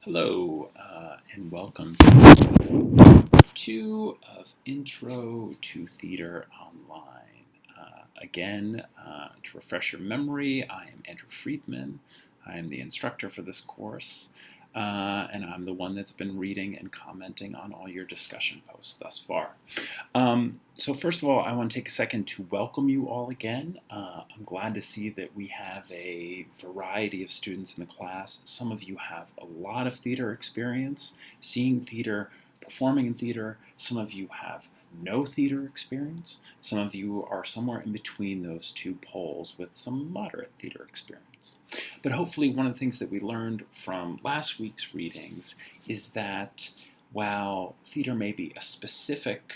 Hello, and welcome to part 2 of Intro to Theater Online. To refresh your memory, I am Andrew Friedman. I am the instructor for this course, and I'm the one that's been reading and commenting on all your discussion posts thus far. So first of all, I want to take a second to welcome you all again. I'm glad to see that we have a variety of students in the class. Some of you have a lot of theater experience, seeing theater, performing in theater. Some of you have no theater experience. Some of you are somewhere in between those two poles with some moderate theater experience. But hopefully one of the things that we learned from last week's readings is that while theater may be a specific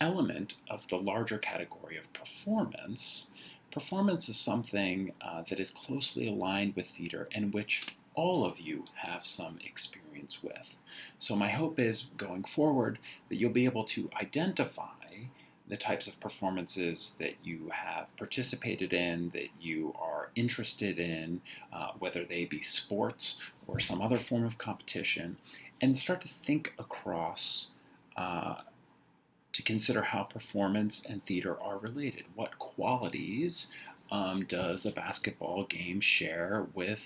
element of the larger category of performance, performance is something that is closely aligned with theater and which all of you have some experience with. So my hope is going forward that you'll be able to identify the types of performances that you have participated in, that you are interested in, whether they be sports or some other form of competition, and start to think across to consider how performance and theater are related. What qualities does a basketball game share with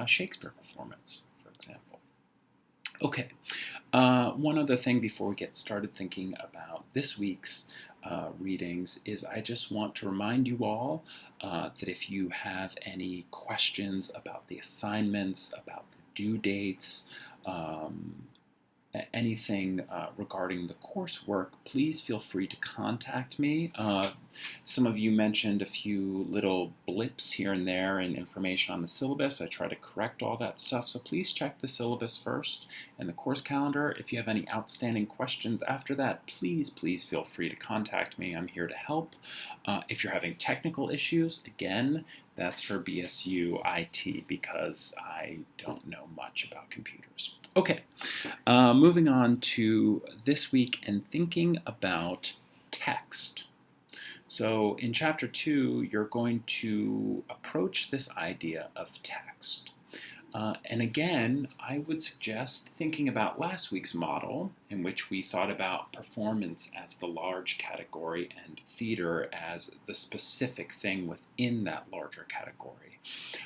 Shakespeare performance, for example? Okay, one other thing before we get started thinking about this week's readings is I just want to remind you all that if you have any questions about the assignments, about the due dates, anything regarding the coursework, please feel free to contact me. Some of you mentioned a few little blips here and there in information on the syllabus. I try to correct all that stuff, so please check the syllabus first and the course calendar. If you have any outstanding questions after that, please feel free to contact me. I'm here to help. If you're having technical issues, again, that's for BSU IT because I don't know much about computers. Okay, moving on to this week and thinking about text. So in chapter 2, you're going to approach this idea of text. And again, I would suggest thinking about last week's model, in which we thought about performance as the large category and theater as the specific thing within that larger category.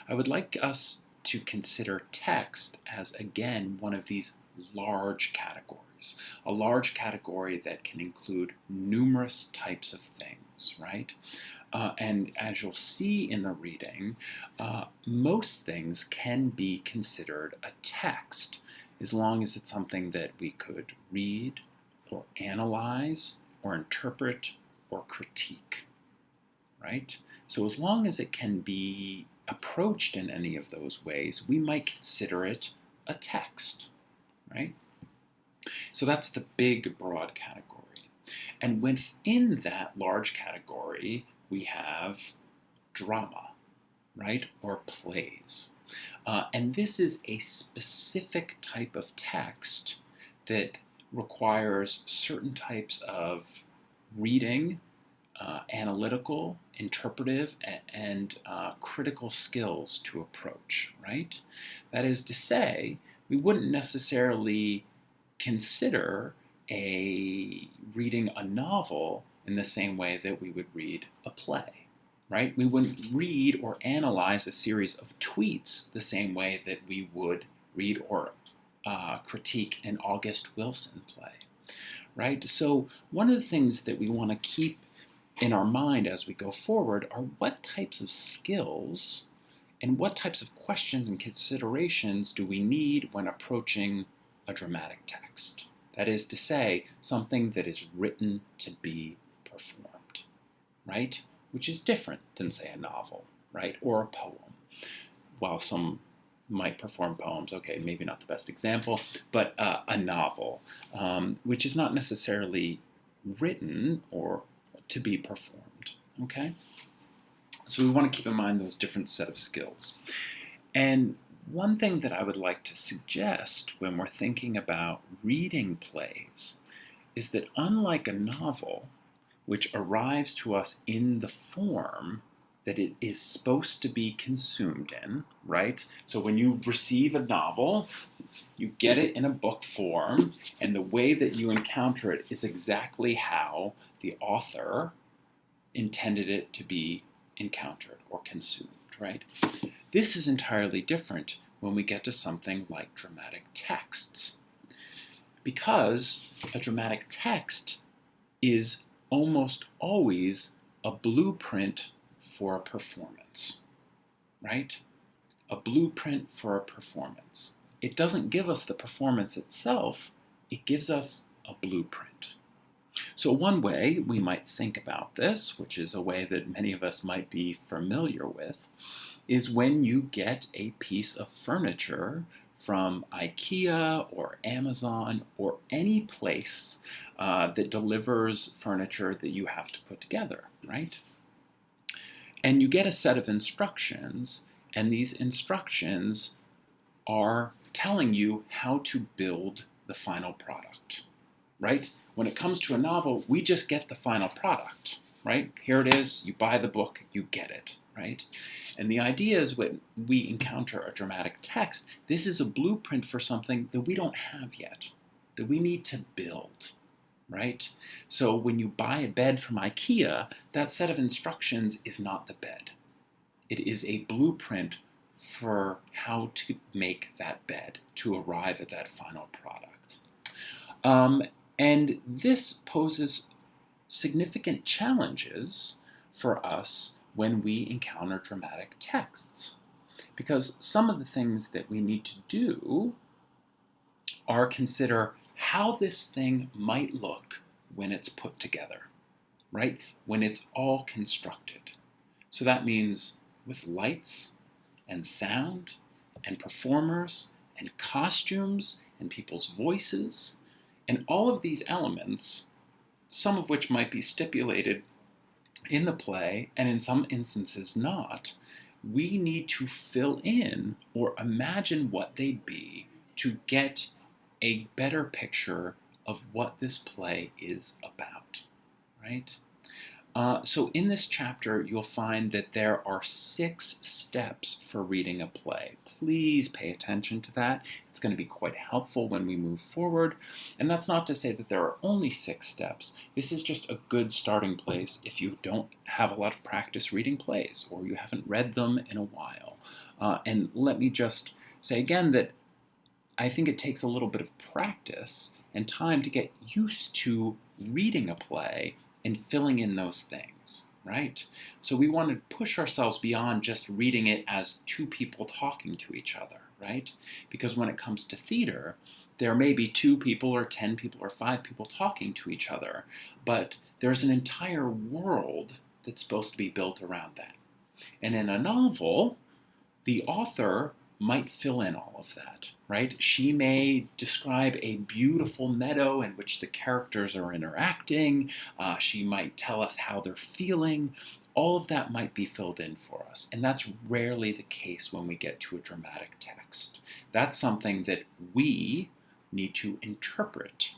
I would like us to consider text as, again, one of these large categories. A large category that can include numerous types of things, right? And as you'll see in the reading, most things can be considered a text as long as it's something that we could read or analyze or interpret or critique, right? So as long as it can be approached in any of those ways, we might consider it a text, right? So that's the big, broad category. And within that large category, we have drama, right, or plays. And this is a specific type of text that requires certain types of reading, analytical, interpretive, and critical skills to approach, right? That is to say, we wouldn't necessarily consider reading a novel in the same way that we would read a play, right? We wouldn't read or analyze a series of tweets the same way that we would read or critique an August Wilson play, right? So one of the things that we want to keep in our mind as we go forward are what types of skills and what types of questions and considerations do we need when approaching a dramatic text. That is to say, something that is written to be performed, right? Which is different than, say, a novel, right? Or a poem. While some might perform poems, okay, maybe not the best example, but a novel, which is not necessarily written or to be performed, okay? So we want to keep in mind those different set of skills. And one thing that I would like to suggest when we're thinking about reading plays is that unlike a novel, which arrives to us in the form that it is supposed to be consumed in, right? So when you receive a novel, you get it in a book form, and the way that you encounter it is exactly how the author intended it to be encountered or consumed, right? This is entirely different when we get to something like dramatic texts, because a dramatic text is almost always a blueprint for a performance, right? A blueprint for a performance. It doesn't give us the performance itself, it gives us a blueprint. So one way we might think about this, which is a way that many of us might be familiar with, is when you get a piece of furniture from IKEA or Amazon or any place that delivers furniture that you have to put together, right? And you get a set of instructions, and these instructions are telling you how to build the final product, right? When it comes to a novel, we just get the final product, right? Here it is, you buy the book, you get it, right? And the idea is when we encounter a dramatic text, this is a blueprint for something that we don't have yet, that we need to build, right? So when you buy a bed from IKEA, that set of instructions is not the bed. It is a blueprint for how to make that bed to arrive at that final product. And this poses significant challenges for us when we encounter dramatic texts, because some of the things that we need to do are consider how this thing might look when it's put together, right? When it's all constructed. So that means with lights and sound and performers and costumes and people's voices and all of these elements, some of which might be stipulated in the play and in some instances not, we need to fill in or imagine what they'd be to get a better picture of what this play is about, right? So in this chapter, you'll find that there are 6 steps for reading a play. Please pay attention to that. It's going to be quite helpful when we move forward. And that's not to say that there are only 6 steps. This is just a good starting place if you don't have a lot of practice reading plays or you haven't read them in a while. And let me just say again that I think it takes a little bit of practice and time to get used to reading a play and filling in those things, right? So we want to push ourselves beyond just reading it as 2 people talking to each other, right? Because when it comes to theater, there may be 2 people or 10 people or 5 people talking to each other, but there's an entire world that's supposed to be built around that. And in a novel, the author might fill in all of that, right? She may describe a beautiful meadow in which the characters are interacting. She might tell us how they're feeling. All of that might be filled in for us. And that's rarely the case when we get to a dramatic text. That's something that we need to interpret.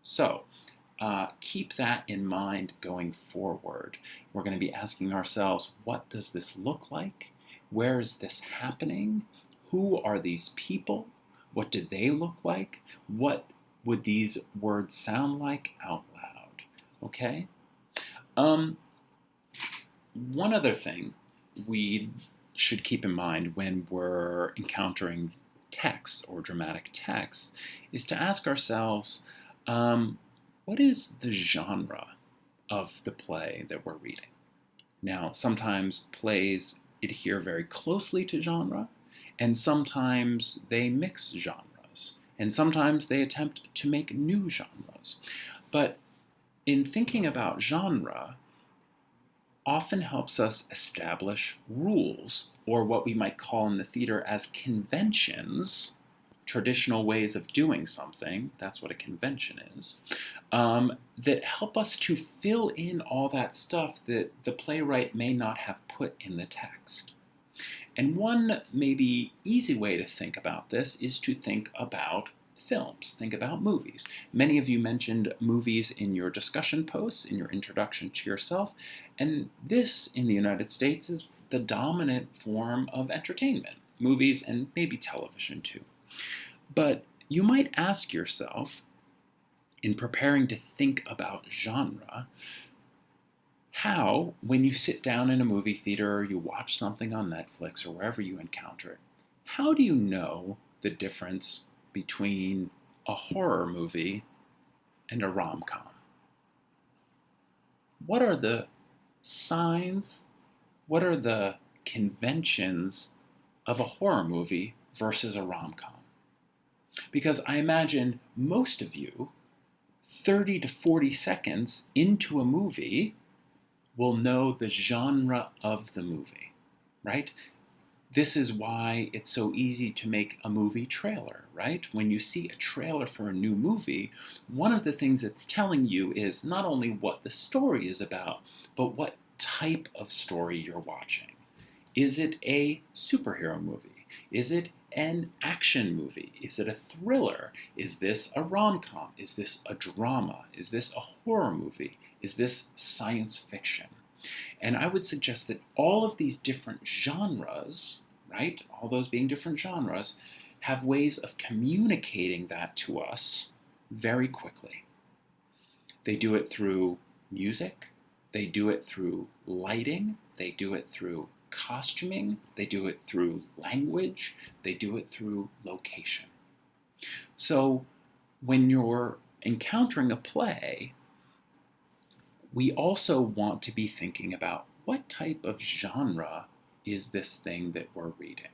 So keep that in mind going forward. We're going to be asking ourselves, what does this look like? Where is this happening? Who are these people? What do they look like? What would these words sound like out loud? Okay? One other thing we should keep in mind when we're encountering texts or dramatic texts is to ask ourselves, what is the genre of the play that we're reading? Now, sometimes plays adhere very closely to genre, and sometimes they mix genres, and sometimes they attempt to make new genres. But in thinking about genre, often helps us establish rules, or what we might call in the theater as conventions, traditional ways of doing something, that's what a convention is, that help us to fill in all that stuff that the playwright may not have put in the text. And one maybe easy way to think about this is to think about films. Think about movies. Many of you mentioned movies in your discussion posts, in your introduction to yourself, and this in the United States is the dominant form of entertainment, movies and maybe television too. But you might ask yourself, in preparing to think about genre, how, when you sit down in a movie theater or you watch something on Netflix or wherever you encounter it, how do you know the difference between a horror movie and a rom-com? What are the signs, what are the conventions of a horror movie versus a rom-com? Because I imagine most of you, 30 to 40 seconds into a movie, will know the genre of the movie, right? This is why it's so easy to make a movie trailer, right? When you see a trailer for a new movie, one of the things it's telling you is not only what the story is about, but what type of story you're watching. Is it a superhero movie? Is it an action movie? Is it a thriller? Is this a rom-com? Is this a drama? Is this a horror movie? Is this science fiction? And I would suggest that all of these different genres, right, all those being different genres, have ways of communicating that to us very quickly. They do it through music, they do it through lighting, they do it through costuming, they do it through language, they do it through location. So when you're encountering a play, we also want to be thinking about what type of genre is this thing that we're reading,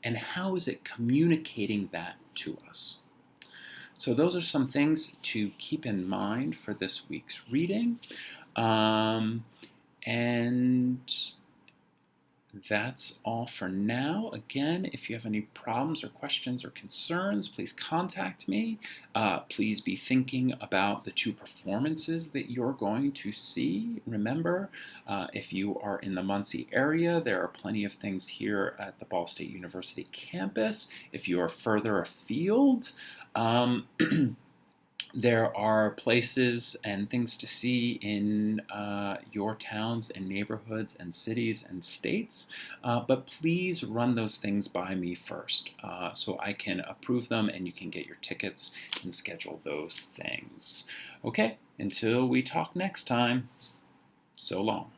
and how is it communicating that to us. So those are some things to keep in mind for this week's reading. And that's all for now. Again, if you have any problems or questions or concerns, please contact me. Please be thinking about the two performances that you're going to see. Remember, if you are in the Muncie area, there are plenty of things here at the Ball State University campus. If you are further afield, there are places and things to see in your towns and neighborhoods and cities and states, but please run those things by me first so I can approve them and you can get your tickets and schedule those things. Okay, until we talk next time, so long.